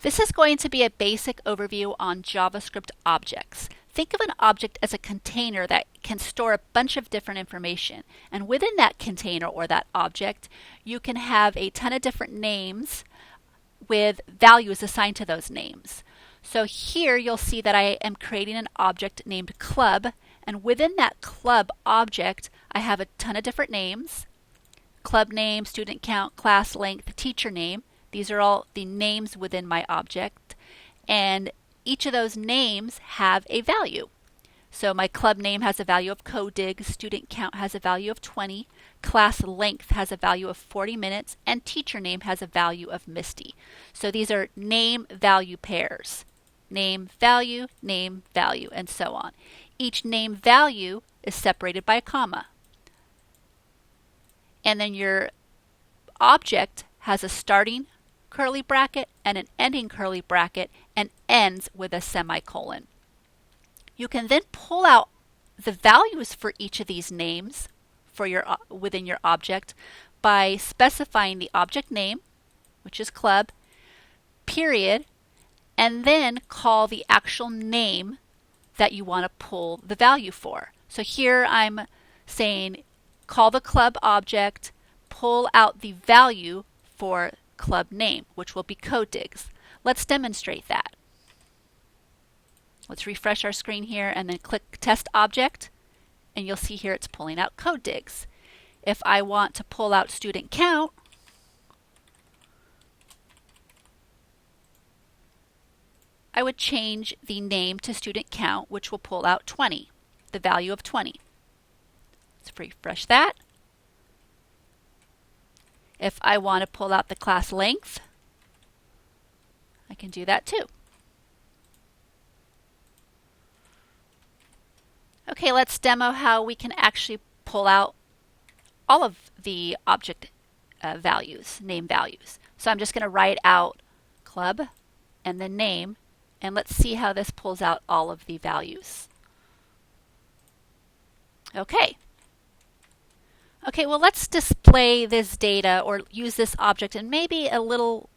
This is going to be a basic overview on JavaScript objects. Think of an object as a container that can store a bunch of different information. And within that container or that object, you can have a ton of different names with values assigned to those names. So here you'll see that I am creating an object named club, and within that club object I have a ton of different names: club name, student count, class length, teacher name. These are all the names within my object, and each of those names have a value. So my club name has a value of CodeDigs, student count has a value of 20, class length has a value of 40 minutes, and teacher name has a value of Misty. So these are name value pairs. Name value, and so on. Each name value is separated by a comma. And then your object has a starting curly bracket and an ending curly bracket and ends with a semicolon. You can then pull out the values for each of these names for within your object by specifying the object name, which is club, period, and then call the actual name that you want to pull the value for. So here I'm saying call the club object, pull out the value for club name, which will be CodeDigs. Let's demonstrate that. Let's refresh our screen here and then click test object, and you'll see here it's pulling out CodeDigs. If I want to pull out student count, I would change the name to student count, which will pull out 20, the value of 20. Let's refresh that. If I want to pull out the class length, I can do that too. Okay, let's demo how we can actually pull out all of the object values, name values. So I'm just going to write out club and then name, and let's see how this pulls out all of the values. Okay, well, let's display this data or use this object in maybe a little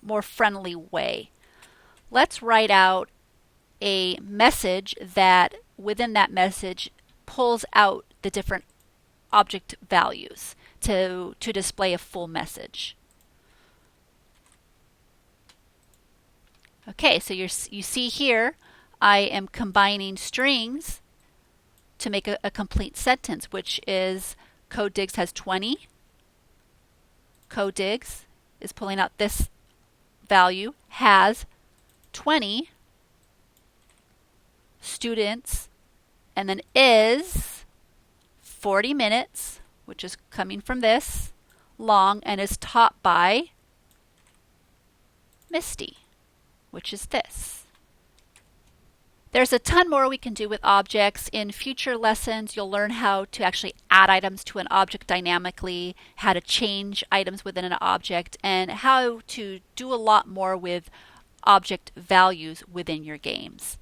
more friendly way. Let's write out a message that within that message pulls out the different object values to display a full message. Okay, so you see here I am combining strings to make a complete sentence, which is CodeDigs has 20. CodeDigs is pulling out this value, has 20 students, and then is 40 minutes, which is coming from this, long, and is taught by Misty, which is this. There's a ton more we can do with objects. In future lessons, you'll learn how to actually add items to an object dynamically, how to change items within an object, and how to do a lot more with object values within your games.